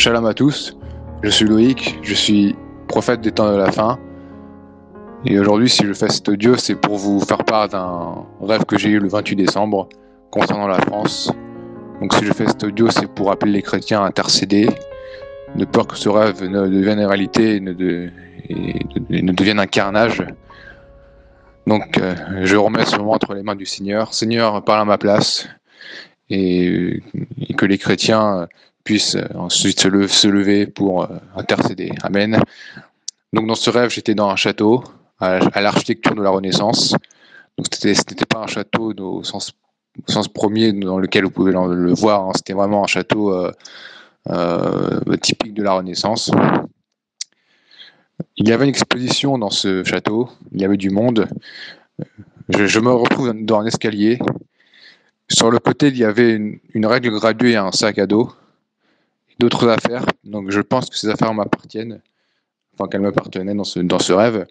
Shalom à tous, je suis Loïc, je suis prophète des temps de la fin. Et aujourd'hui, si je fais cet audio, c'est pour vous faire part d'un rêve que j'ai eu le 28 décembre concernant la France. Donc si je fais cet audio, c'est pour appeler les chrétiens à intercéder, de peur que ce rêve ne devienne une réalité et ne devienne un carnage. Donc je remets ce moment entre les mains du Seigneur. Seigneur, parle à ma place et que les chrétiens puissent ensuite se lever pour intercéder. Amen. Donc dans ce rêve, j'étais dans un château à l'architecture de la Renaissance. Donc c'était pas un château au sens premier dans lequel vous pouvez le voir. Hein. C'était vraiment un château typique de la Renaissance. Il y avait une exposition dans ce château. Il y avait du monde. Je me retrouve dans un escalier. Sur le côté, il y avait une règle graduée et un sac à dos. D'autres affaires. Donc je pense que ces affaires m'appartiennent. Enfin, qu'elles m'appartenaient dans ce rêve.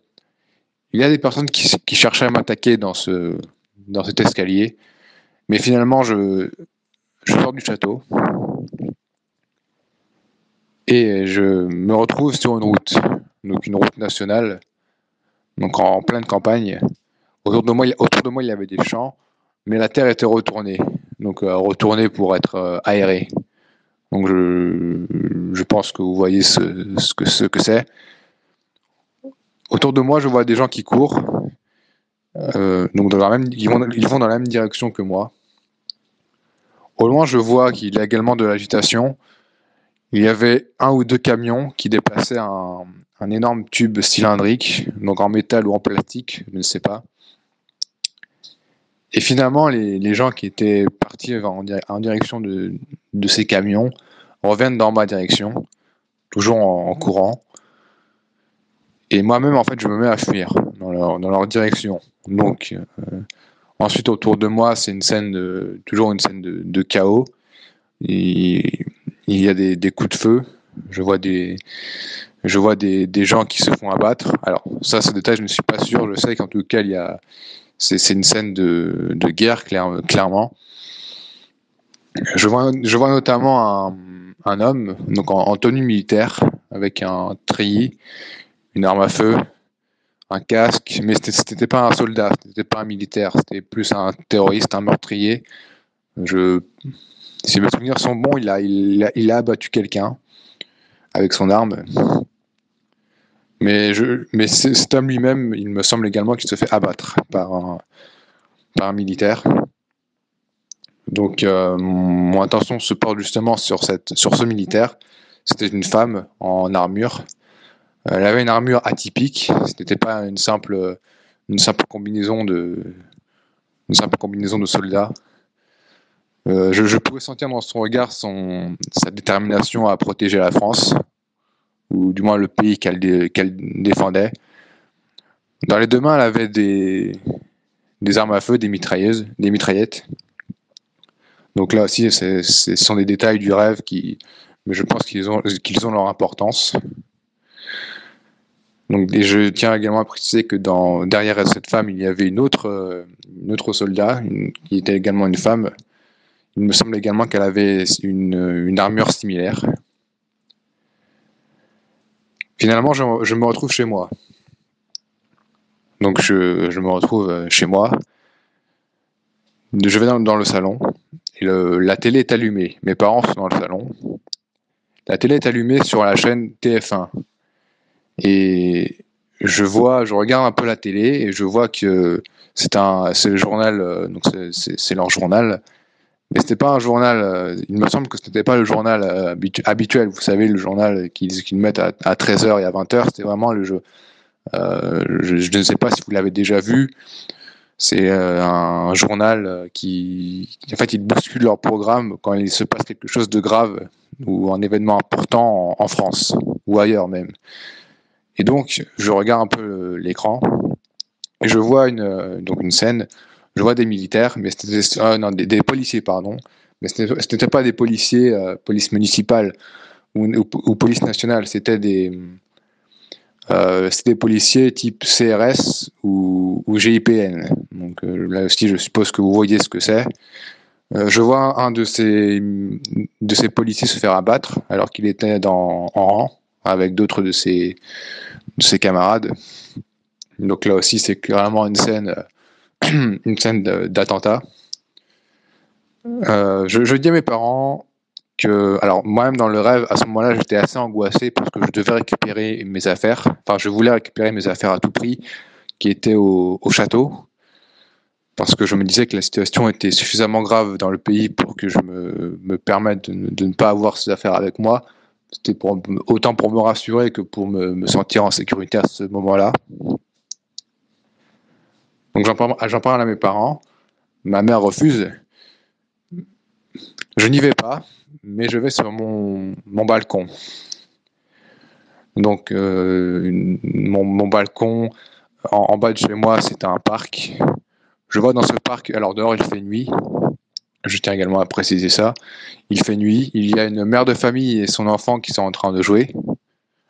Il y a des personnes qui cherchaient à m'attaquer dans cet escalier. Mais finalement, je sors du château. Et je me retrouve sur une route. Donc une route nationale. Donc en pleine campagne. Autour de moi, il y avait des champs. Mais la terre était retournée. Donc retournée pour être aérée. Donc je pense que vous voyez ce que c'est. Autour de moi, je vois des gens qui courent. Donc ils vont dans la même direction que moi. Au loin, je vois qu'il y a également de l'agitation. Il y avait un ou deux camions qui déplaçaient un énorme tube cylindrique, donc en métal ou en plastique, je ne sais pas. Et finalement, les gens qui étaient partis en direction de ces camions reviennent dans ma direction, toujours en courant. Et moi-même, en fait, je me mets à fuir dans leur direction. Donc, ensuite, autour de moi, c'est toujours une scène de chaos. Et il y a des coups de feu. Je vois des gens qui se font abattre. Alors, ça, ce détail, je ne suis pas sûr. Je sais qu'en tout cas, c'est une scène de guerre, clairement. Je vois notamment un homme donc en tenue militaire, avec un treillis, une arme à feu, un casque, mais c'était pas un soldat, c'était pas un militaire, c'était plus un terroriste, un meurtrier. Si mes souvenirs sont bons, il a abattu quelqu'un avec son arme. Mais cet homme lui-même, il me semble également qu'il se fait abattre par un militaire. Donc mon attention se porte justement sur ce militaire. C'était une femme en armure. Elle avait une armure atypique. C'était pas une simple combinaison de soldats. Je pouvais sentir dans son regard sa détermination à protéger la France, ou du moins le pays qu'elle défendait. Dans les deux mains, elle avait des armes à feu, des mitraillettes. Donc là aussi, ce sont des détails du rêve mais je pense qu'ils ont leur importance. Donc, et je tiens également à préciser que derrière cette femme, il y avait une autre soldat, qui était également une femme. Il me semble également qu'elle avait une armure similaire. Finalement, je me retrouve chez moi. Donc je me retrouve chez moi. Je vais dans le salon. Et la télé est allumée. Mes parents sont dans le salon. La télé est allumée sur la chaîne TF1. Et je regarde un peu la télé et je vois que c'est le journal, donc c'est leur journal. Mais c'était pas un journal, il me semble que ce n'était pas le journal habituel. Vous savez, le journal qu'ils mettent à 13h et à 20h, c'était vraiment le jeu. Je ne sais pas si vous l'avez déjà vu. C'est un journal en fait, ils bousculent leur programme quand il se passe quelque chose de grave ou un événement important en France ou ailleurs même. Et donc, je regarde un peu l'écran et je vois une scène. Je vois des militaires, mais des policiers, pardon. Mais ce n'était pas des policiers, police municipale ou police nationale. C'était des policiers type CRS ou GIPN. Donc là aussi, je suppose que vous voyez ce que c'est. Je vois un de ces policiers se faire abattre alors qu'il était en rang avec d'autres de ses camarades. Donc là aussi, c'est clairement une scène d'attentat. Je dis à mes parents que, alors moi-même dans le rêve, à ce moment-là, j'étais assez angoissé parce que je devais récupérer mes affaires. Enfin, je voulais récupérer mes affaires à tout prix, qui étaient au château, parce que je me disais que la situation était suffisamment grave dans le pays pour que je me permette de ne pas avoir ces affaires avec moi. C'était autant pour me rassurer que pour me sentir en sécurité à ce moment-là. Donc j'en parle à mes parents. Ma mère refuse. Je n'y vais pas, mais je vais sur mon balcon. Donc mon balcon, en bas de chez moi, c'est un parc. Je vois dans ce parc, alors dehors il fait nuit, je tiens également à préciser ça, il fait nuit, il y a une mère de famille et son enfant qui sont en train de jouer.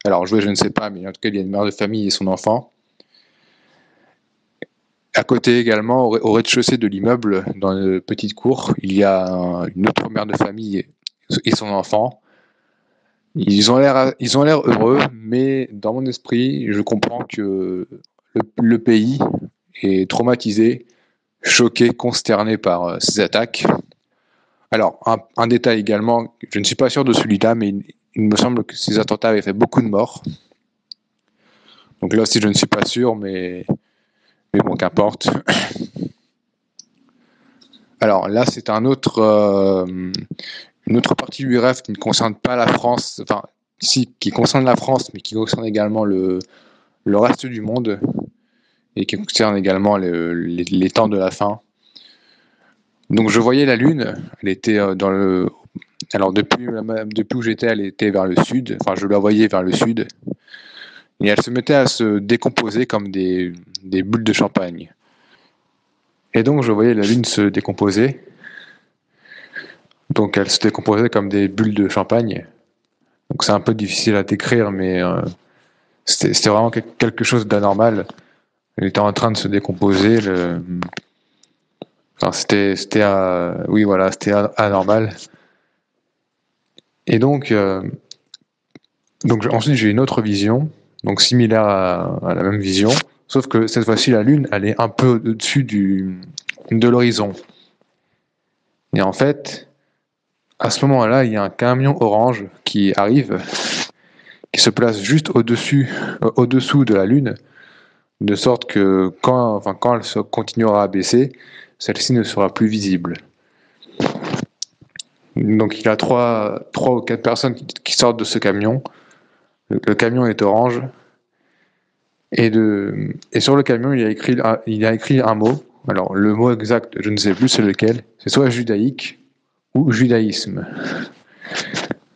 Alors jouer je ne sais pas, mais en tout cas il y a une mère de famille et son enfant. À côté également, au rez-de-chaussée de l'immeuble, dans une petite cour, il y a une autre mère de famille et son enfant. Ils ont l'air heureux, mais dans mon esprit, je comprends que le pays est traumatisé, choqué, consterné par ces attaques. Alors, un détail également, je ne suis pas sûr de celui-là, mais il me semble que ces attentats avaient fait beaucoup de morts. Donc là aussi, je ne suis pas sûr, mais bon, qu'importe. Alors là, c'est une autre partie du rêve qui ne concerne pas la France, enfin, si, qui concerne la France, mais qui concerne également le reste du monde, et qui concerne également les temps de la fin. Donc je voyais la Lune, elle était dans le... Alors depuis où j'étais, elle était vers le sud, enfin je la voyais vers le sud, et elle se mettait à se décomposer comme des bulles de champagne. Et donc je voyais la Lune se décomposer, donc elle se décomposait comme des bulles de champagne. Donc c'est un peu difficile à décrire, mais c'était vraiment quelque chose d'anormal. Elle était en train de se décomposer. Enfin, oui, voilà, c'était anormal. Et donc ensuite j'ai une autre vision, donc similaire à la même vision, sauf que cette fois-ci la Lune, elle est un peu au-dessus de l'horizon. Et en fait, à ce moment-là, il y a un camion orange qui arrive, qui se place juste au-dessous de la Lune, de sorte que quand elle continuera à baisser, celle-ci ne sera plus visible. Donc il y a trois ou quatre personnes qui sortent de ce camion. Le camion est orange. Et sur le camion, il y a écrit un mot. Alors le mot exact, je ne sais plus c'est lequel. C'est soit judaïque ou judaïsme.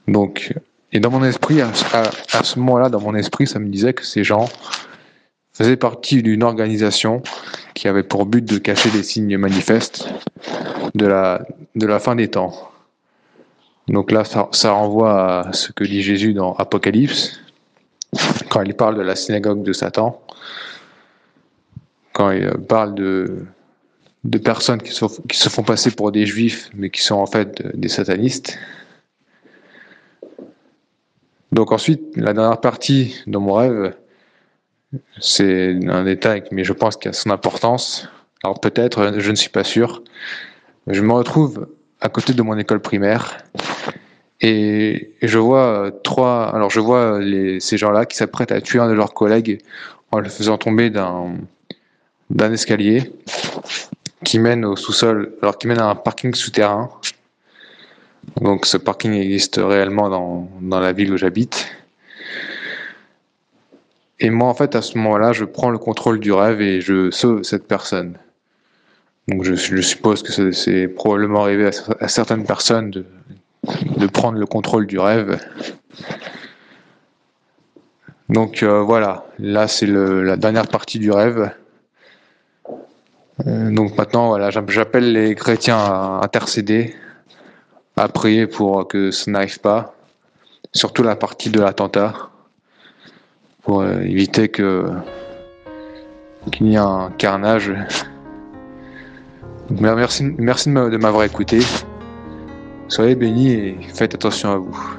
Donc, et dans mon esprit, à ce moment-là, dans mon esprit, ça me disait que ces gens faisaient partie d'une organisation qui avait pour but de cacher les signes manifestes de la fin des temps. Donc là, ça renvoie à ce que dit Jésus dans Apocalypse, quand il parle de la synagogue de Satan, quand il parle de personnes qui se font passer pour des juifs, mais qui sont en fait des satanistes. Donc ensuite, la dernière partie de mon rêve, c'est un détail, mais je pense qu'il a son importance. Alors peut-être, je ne suis pas sûr. Je me retrouve à côté de mon école primaire et je vois ces gens-là qui s'apprêtent à tuer un de leurs collègues en le faisant tomber d'un escalier qui mène au sous-sol, alors qui mène à un parking souterrain. Donc ce parking existe réellement dans la ville où j'habite. Et moi, en fait, à ce moment-là, je prends le contrôle du rêve et je sauve cette personne. Donc je suppose que c'est probablement arrivé à certaines personnes de prendre le contrôle du rêve. Donc voilà, là c'est la dernière partie du rêve. Donc maintenant, voilà, j'appelle les chrétiens à intercéder, à prier pour que ça n'arrive pas, surtout la partie de l'attentat, pour éviter qu'il y ait un carnage. Merci de m'avoir écouté. Soyez bénis et faites attention à vous.